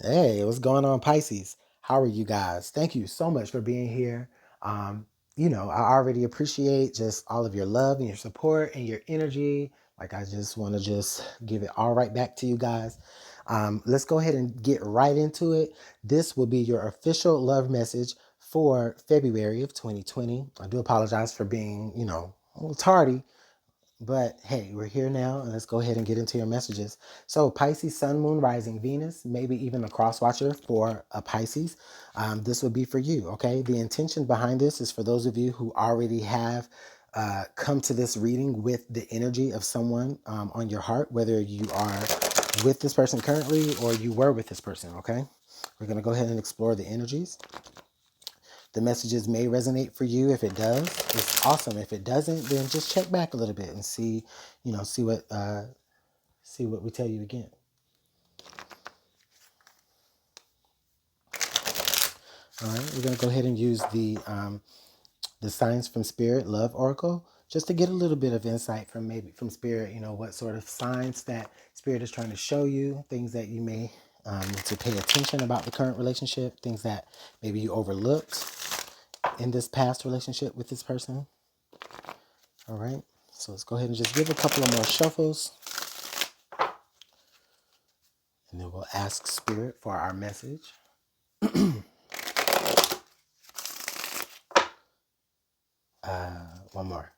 Hey, what's going on, Pisces? How are you guys? Thank you so much for being here. Um, I already appreciate just all of your love and your support and your energy. Like, I just want to just give it all right back to you guys. Let's go ahead and get right into it. This will be your official love message for February of 2020. I do apologize for being, a little tardy. But hey, we're here now, and let's go ahead and get into your messages. So, Pisces, Sun, Moon, Rising, Venus, maybe even a cross watcher for a Pisces. This would be for you, okay? The intention behind this is for those of you who already have come to this reading with the energy of someone on your heart, whether you are with this person currently or you were with this person, okay? We're going to go ahead and explore the energies. The messages may resonate for you. If it does, it's awesome. If it doesn't, then just check back a little bit and see, see what we tell you again. All right, we're gonna go ahead and use the Signs from Spirit Love Oracle just to get a little bit of insight from Spirit. What sort of signs that Spirit is trying to show you, things that you may need to pay attention about the current relationship, things that maybe you overlooked in this past relationship with this person. All right, so let's go ahead and just give a couple of more shuffles, and then we'll ask Spirit for our message. One more.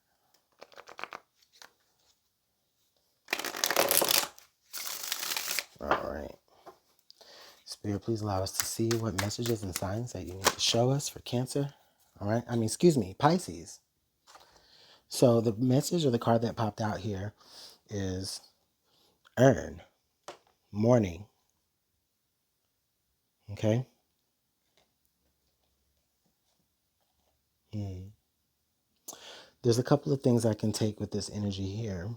All right. Spirit, please allow us to see what messages and signs that you need to show us for Cancer. All right. Pisces. So the message or the card that popped out here is earn, morning. Okay. There's a couple of things I can take with this energy here.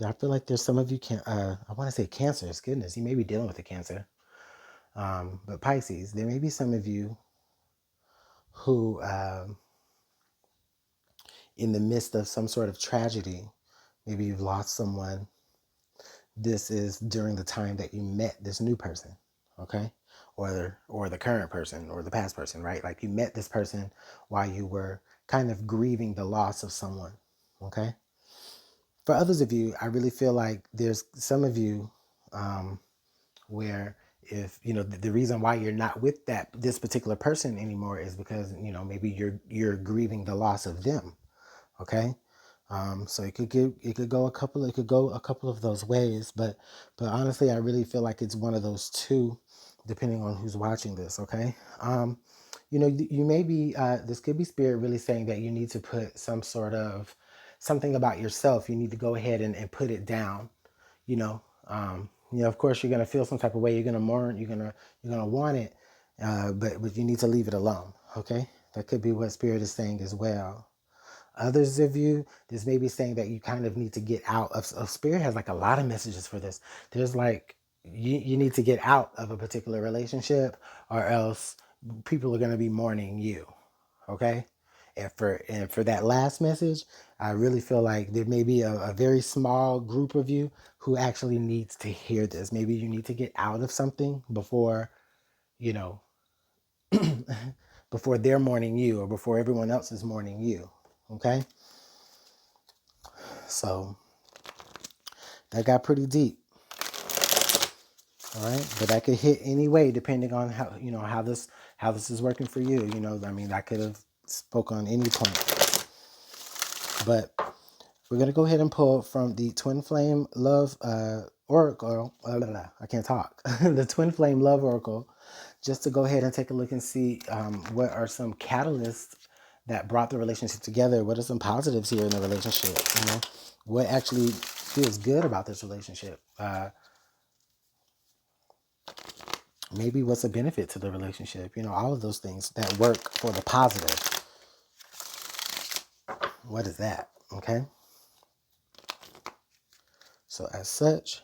I feel like there's some of you I want to say Cancers. Goodness, you may be dealing with a Cancer. But Pisces, there may be some of you who, in the midst of some sort of tragedy, maybe you've lost someone. This is during the time that you met this new person, okay? Or the current person or the past person, right? Like you met this person while you were kind of grieving the loss of someone, okay? For others of you, I really feel like there's some of you where if the reason why you're not with this particular person anymore is because maybe you're grieving the loss of them, okay? So it could go a couple of those ways, but honestly, I really feel like it's one of those two, depending on who's watching this. Okay. You may be this could be Spirit really saying that you need to put some sort of something about yourself. You need to go ahead and put it down. Of course, you're gonna feel some type of way. You're gonna mourn. You're gonna want it, but you need to leave it alone. Okay. That could be what Spirit is saying as well. Others of you, this may be saying that you kind of need to get out of Spirit has like a lot of messages for this. There's like, you need to get out of a particular relationship or else people are going to be mourning you. Okay. And for that last message, I really feel like there may be a very small group of you who actually needs to hear this. Maybe you need to get out of something before, you know, before they're mourning you or before everyone else is mourning you. Okay. So that got pretty deep. All right. But that could hit any way depending on how this is working for you. I could have spoke on any point. But we're gonna go ahead and pull from the Twin Flame Love Oracle. I can't talk. The Twin Flame Love Oracle, just to go ahead and take a look and see what are some catalysts that brought the relationship together. What are some positives here in the relationship? What actually feels good about this relationship? Maybe what's a benefit to the relationship? All of those things that work for the positive. What is that? Okay. So as such,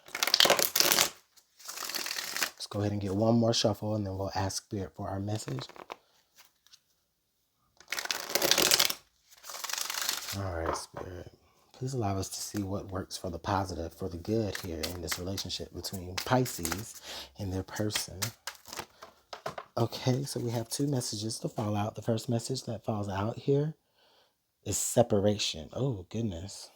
let's go ahead and get one more shuffle and then we'll ask Spirit for our message. All right, Spirit. Please allow us to see what works for the positive, for the good here in this relationship between Pisces and their person. Okay, so we have two messages to fall out. The first message that falls out here is separation. Oh, goodness.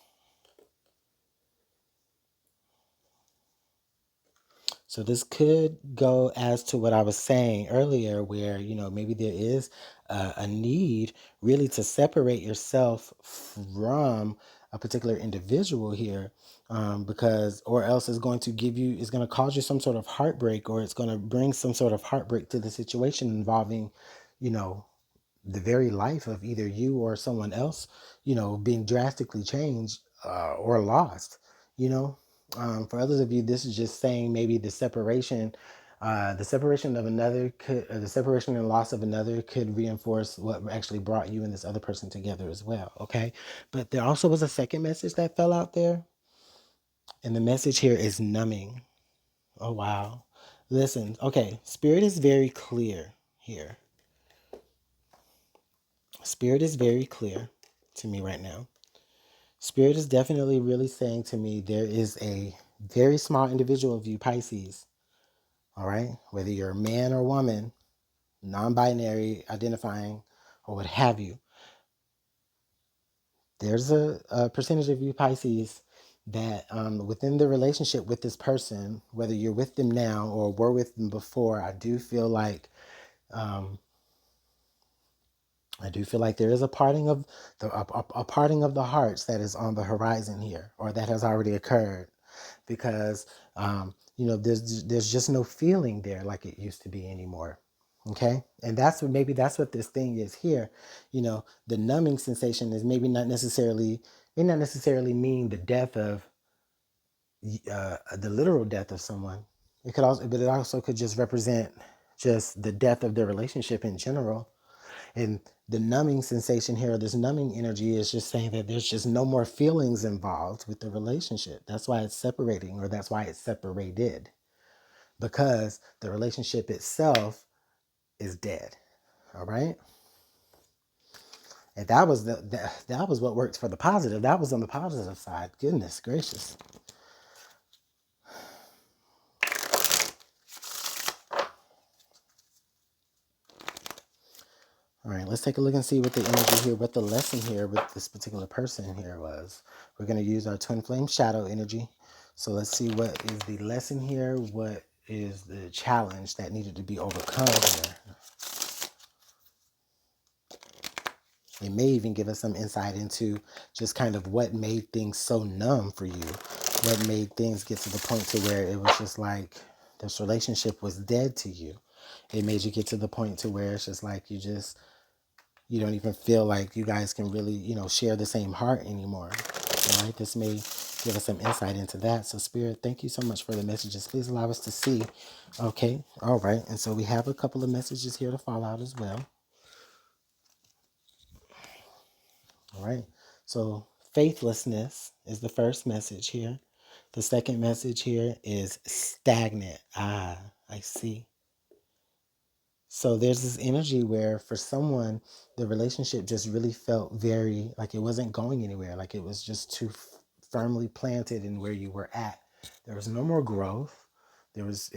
So this could go as to what I was saying earlier, where, maybe there is a need really to separate yourself from a particular individual here, because, or else it's going to cause you some sort of heartbreak, or it's going to bring some sort of heartbreak to the situation involving, you know, the very life of either you or someone else, being drastically changed, or lost, you know. For others of you, this is just saying maybe the separation of another the separation and loss of another could reinforce what actually brought you and this other person together as well. Okay. But there also was a second message that fell out there. And the message here is numbing. Oh, wow. Listen, okay. Spirit is very clear here. Spirit is very clear to me right now. Spirit is definitely really saying to me there is a very small individual of you, Pisces, all right? Whether you're a man or woman, non-binary identifying, or what have you, there's a percentage of you, Pisces, that within the relationship with this person, whether you're with them now or were with them before, I do feel like um, there is a parting of a parting of the hearts that is on the horizon here, or that has already occurred, because there's just no feeling there like it used to be anymore. Okay, and that's what this thing is here. The numbing sensation is maybe may not necessarily mean the death of the literal death of someone. But it also could just represent just the death of their relationship in general. And the numbing sensation here, this numbing energy, is just saying that there's just no more feelings involved with the relationship. That's why it's separating, or that's why it's separated, because the relationship itself is dead. All right. And that was what worked for the positive. That was on the positive side. Goodness gracious. All right, let's take a look and see what the energy here, what the lesson here with this particular person here was. We're going to use our twin flame shadow energy. So let's see what is the lesson here. What is the challenge that needed to be overcome here? It may even give us some insight into just kind of what made things so numb for you. What made things get to the point to where it was just like this relationship was dead to you. It made you get to the point to where it's just like you don't even feel like you guys can really, share the same heart anymore. All right, this may give us some insight into that. So Spirit, thank you so much for the messages. Please allow us to see. Okay, all right. And so we have a couple of messages here to fall out as well. All right. So faithlessness is the first message here. The second message here is stagnant. Ah, I see. So there's this energy where for someone, the relationship just really felt very like it wasn't going anywhere. Like it was just too firmly planted in where you were at. There was no more growth. It was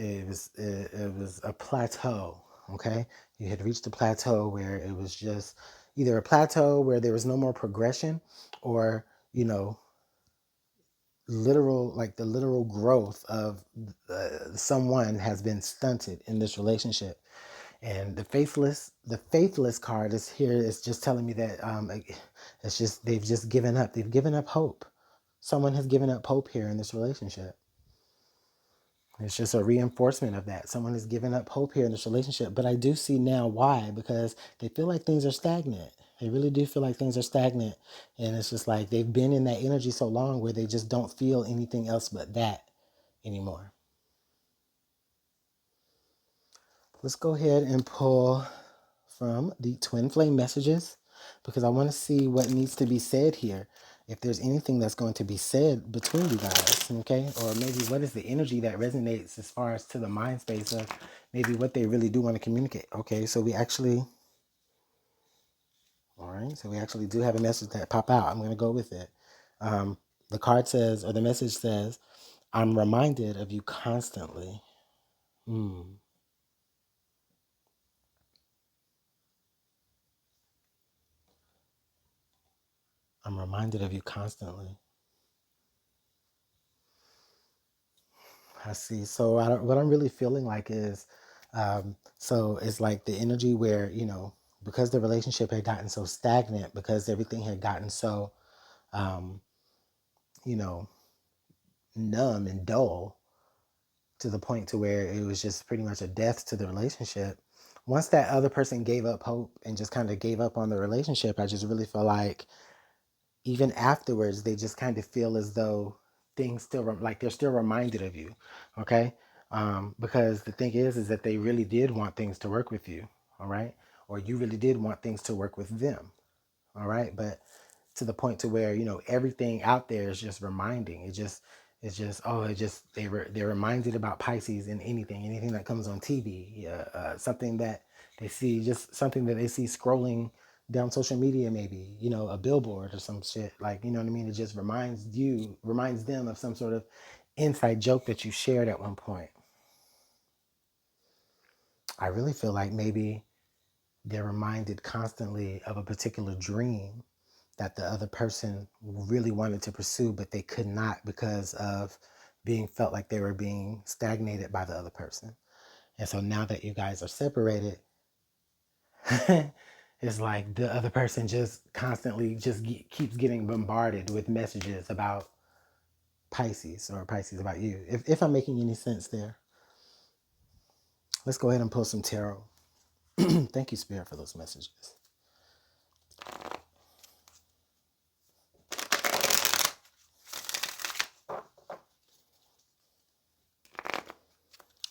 a plateau. Okay. You had reached a plateau where it was just either a plateau where there was no more progression, or, the literal growth of someone has been stunted in this relationship. And the faithless card is here. Is just telling me that it's just they've just given up. They've given up hope. Someone has given up hope here in this relationship. It's just a reinforcement of that. Someone has given up hope here in this relationship. But I do see now why, because they feel like things are stagnant. They really do feel like things are stagnant. And it's just like they've been in that energy so long where they just don't feel anything else but that anymore. Let's go ahead and pull from the twin flame messages, because I want to see what needs to be said here. If there's anything that's going to be said between you guys, okay? Or maybe what is the energy that resonates as far as to the mind space of maybe what they really do want to communicate. Okay, so all right, so we actually do have a message that pop out. I'm going to go with it. The card says, or the message says, I'm reminded of you constantly. I'm reminded of you constantly. I see. So what I'm really feeling like is, so it's like the energy where, because the relationship had gotten so stagnant, because everything had gotten so, um, you know, numb and dull to the point to where it was just pretty much a death to the relationship. Once that other person gave up hope and just kind of gave up on the relationship, I just really feel like even afterwards, they just kind of feel as though things still, like they're still reminded of you. Okay. Because the thing is that they really did want things to work with you. All right. Or you really did want things to work with them. All right. But to the point to where, everything out there is just reminding. They're reminded about Pisces in anything that comes on TV, something that they see, just something that they see scrolling down social media, maybe, a billboard or some shit, like, you know what I mean? It just reminds them of some sort of inside joke that you shared at one point. I really feel like maybe they're reminded constantly of a particular dream that the other person really wanted to pursue, but they could not because of being felt like they were being stagnated by the other person. And so now that you guys are separated, it's like the other person just constantly keeps getting bombarded with messages about Pisces, or Pisces about you. If I'm making any sense there, let's go ahead and pull some tarot. Thank you, Spirit, for those messages.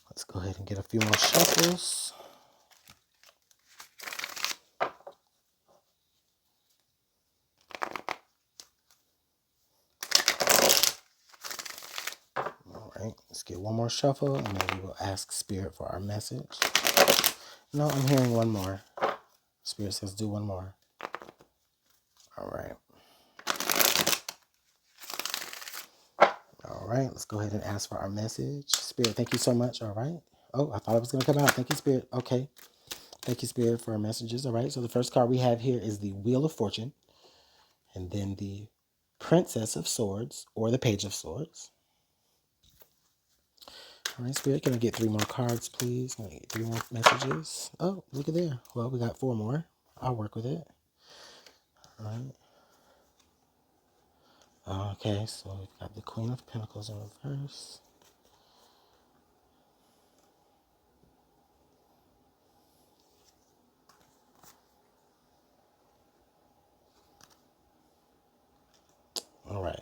Let's go ahead and get a few more shuffles. All right, let's get one more shuffle and then we will ask Spirit for our message. No, I'm hearing one more. Spirit says do one more. All right. All right, let's go ahead and ask for our message. Spirit, thank you so much. All right. Oh, I thought it was going to come out. Thank you, Spirit. Okay. Thank you, Spirit, for our messages. All right, so the first card we have here is the Wheel of Fortune, and then the Princess of Swords, or the Page of Swords. All right, Spirit, can I get 3 more cards, please? Can I get 3 more messages? Oh, look at there. Well, we got 4 more. I'll work with it. All right. Okay, so we've got the Queen of Pentacles in reverse. All right.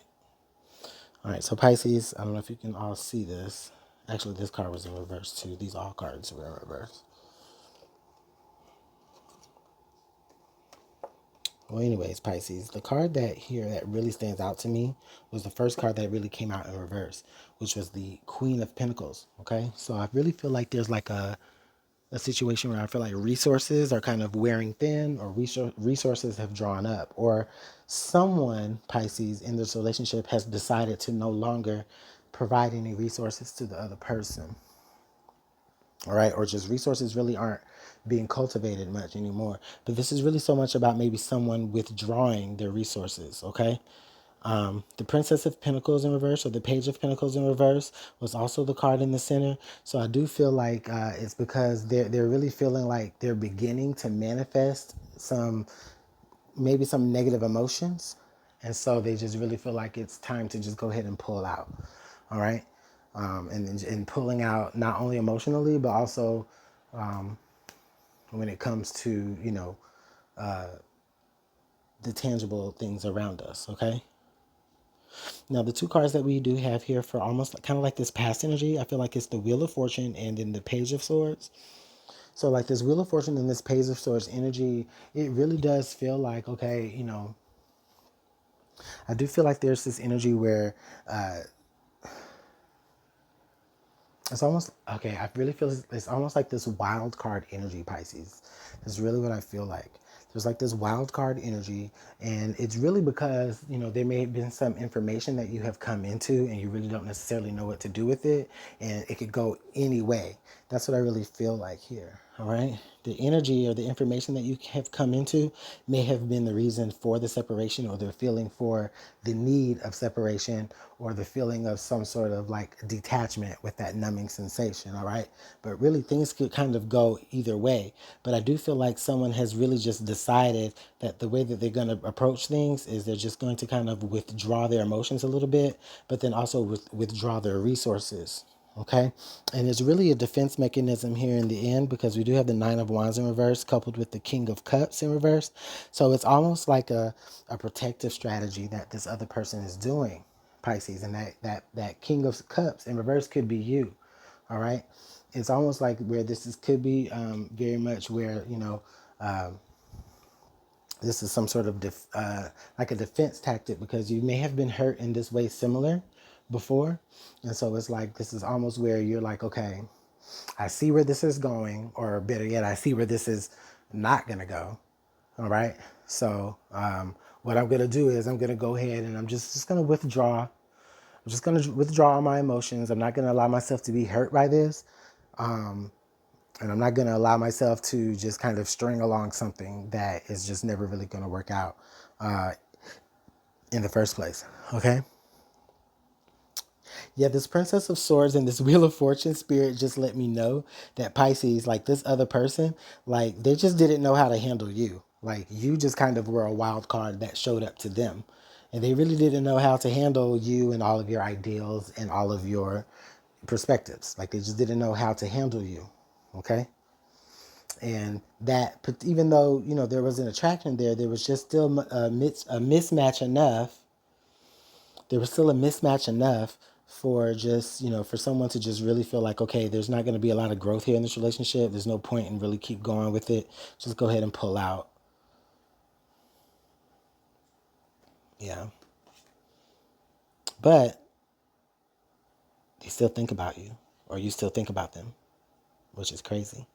All right, so Pisces, I don't know if you can all see this. Actually, this card was in reverse too. These all cards were in reverse. Well, anyways, Pisces, the card that really stands out to me was the first card that really came out in reverse, which was the Queen of Pentacles. Okay, so I really feel like there's like a situation where I feel like resources are kind of wearing thin, or resources have drawn up, or someone, Pisces, in this relationship has decided to no longer provide any resources to the other person. All right, or just resources really aren't being cultivated much anymore. But this is really so much about maybe someone withdrawing their resources. Okay. The Princess of Pentacles in reverse, or the Page of Pentacles in reverse, was also the card in the center. So I do feel like it's because they're really feeling like they're beginning to manifest maybe some negative emotions, and so they just really feel like it's time to just go ahead and pull out. All right, and pulling out not only emotionally but also when it comes to the tangible things around us. Okay. Now, the 2 cards that we do have here for almost kind of like this past energy, I feel like it's the Wheel of Fortune and then the Page of Swords. So like this Wheel of Fortune and this Page of Swords energy, it really does feel like, okay, I do feel like there's this energy where it's almost, okay, I really feel it's almost like this wild card energy, Pisces. That's really what I feel like. There's like this wild card energy, and it's really because, there may have been some information that you have come into and you really don't necessarily know what to do with it, and it could go any way. That's what I really feel like here. All right. The energy or the information that you have come into may have been the reason for the separation, or the feeling for the need of separation, or the feeling of some sort of like detachment with that numbing sensation. All right. But really, things could kind of go either way. But I do feel like someone has really just decided that the way that they're going to approach things is they're just going to kind of withdraw their emotions a little bit, but then also withdraw their resources. Okay. And it's really a defense mechanism here in the end, because we do have the Nine of Wands in reverse coupled with the King of Cups in reverse. So it's almost like a protective strategy that this other person is doing, Pisces. And that King of Cups in reverse could be you. All right. It's almost like where could be very much where, this is some sort of like a defense tactic, because you may have been hurt in this way similar before. And so it's like, this is almost where you're like, okay, I see where this is going, or better yet, I see where this is not going to go. All right. So what I'm going to do is I'm going to go ahead and I'm just going to withdraw. I'm just going to withdraw my emotions. I'm not going to allow myself to be hurt by this. And I'm not going to allow myself to just kind of string along something that is just never really going to work out in the first place. Okay. Yeah, this Princess of Swords and this Wheel of Fortune spirit just let me know that Pisces, like this other person, like they just didn't know how to handle you. Like you just kind of were a wild card that showed up to them. And they really didn't know how to handle you and all of your ideals and all of your perspectives. Like they just didn't know how to handle you. Okay. And that, even though, there was an attraction there, there was just still a mismatch enough. There was still a mismatch enough for just, for someone to just really feel like, okay, there's not going to be a lot of growth here in this relationship. There's no point in really keep going with it. Just go ahead and pull out. Yeah. But they still think about you, or you still think about them, which is crazy.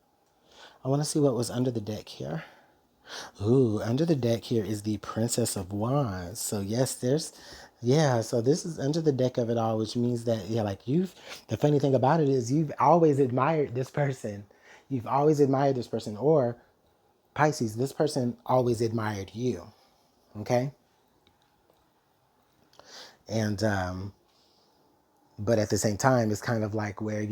I want to see what was under the deck here. Ooh, under the deck here is the Princess of Wands. So yes, so this is under the deck of it all, which means that, yeah, like the funny thing about it is you've always admired this person. You've always admired this person, or Pisces, this person always admired you. Okay. And, but at the same time, it's kind of like where,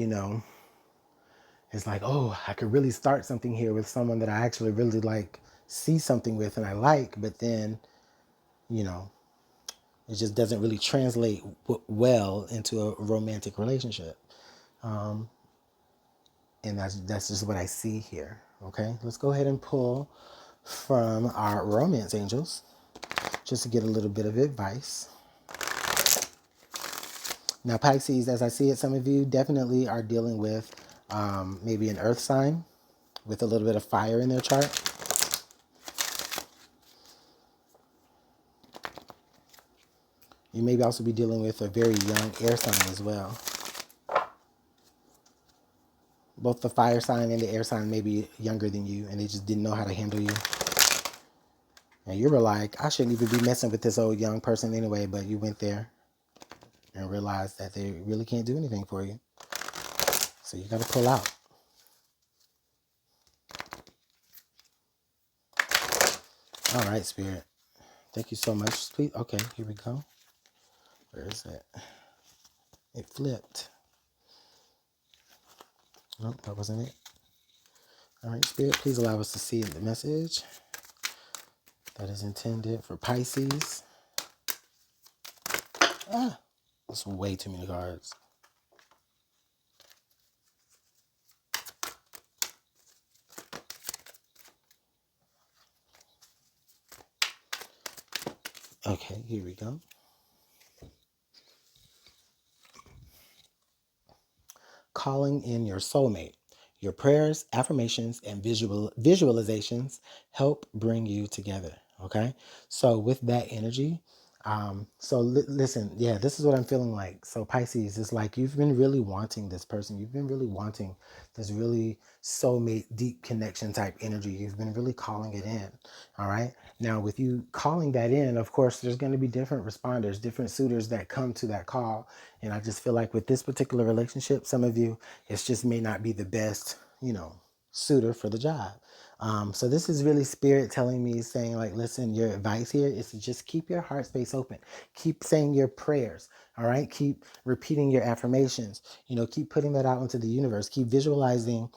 it's like, oh, I could really start something here with someone that I actually really like, see something with and I like, but then, it just doesn't really translate well into a romantic relationship. And that's just what I see here. Okay, let's go ahead and pull from our romance angels just to get a little bit of advice. Now, Pisces, as I see it, some of you definitely are dealing with maybe an earth sign with a little bit of fire in their chart. You may also be dealing with a very young air sign as well. Both the fire sign and the air sign may be younger than you, and they just didn't know how to handle you. And you were like, I shouldn't even be messing with this old young person anyway, but you went there and realized that they really can't do anything for you. So you got to pull out. All right, Spirit. Thank you so much. Please. Okay, here we go. Where is it? It flipped. Nope, that wasn't it. All right, Spirit, please allow us to see the message that is intended for Pisces. That's way too many cards. Okay, here we go. Calling in your soulmate. Your prayers, affirmations, and visualizations help bring you together. Okay. So with that energy, listen, yeah, this is what I'm feeling like. So Pisces is like, you've been really wanting this person. You've been really wanting this really soulmate, deep connection type energy. You've been really calling it in. All right. Now with you calling that in, of course, there's going to be different responders, different suitors that come to that call. And I just feel like with this particular relationship, some of you, it just may not be the best, suitor for the job. So this is really spirit telling me, saying like, listen, your advice here is to just keep your heart space open. Keep saying your prayers. All right. Keep repeating your affirmations. Keep putting that out into the universe. Keep visualizing,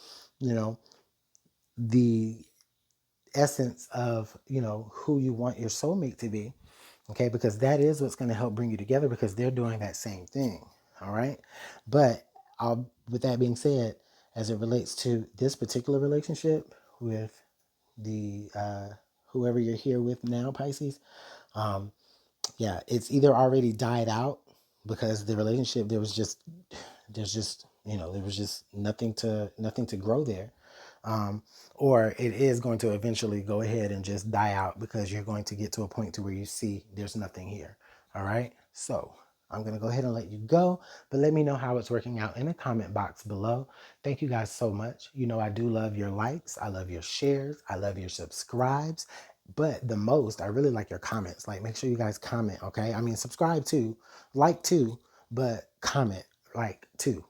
the essence of, who you want your soulmate to be. Okay. Because that is what's going to help bring you together, because they're doing that same thing. All right. But with that being said, as it relates to this particular relationship with the whoever you're here with now, Pisces, um, yeah, it's either already died out because the relationship, there was just nothing to grow there, um, or it is going to eventually go ahead and just die out because you're going to get to a point to where you see there's nothing here. All right, so I'm going to go ahead and let you go, but let me know how it's working out in the comment box below. Thank you guys so much. I do love your likes, I love your shares, I love your subscribes, but the most, I really like your comments. Like, make sure you guys comment, okay? I mean, subscribe too, like too, but comment like too.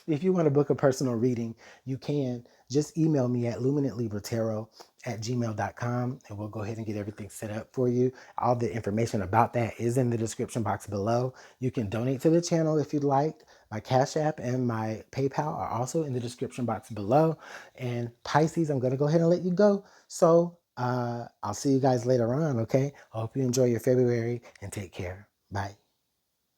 If you want to book a personal reading, you can just email me at LuminantLibraTarot@gmail.com, and we'll go ahead and get everything set up for you. All the information about that is in the description box below. You can donate to the channel if you'd like. My Cash App and my PayPal are also in the description box below. And Pisces, I'm going to go ahead and let you go. So I'll see you guys later on, okay? I hope you enjoy your February and take care. Bye.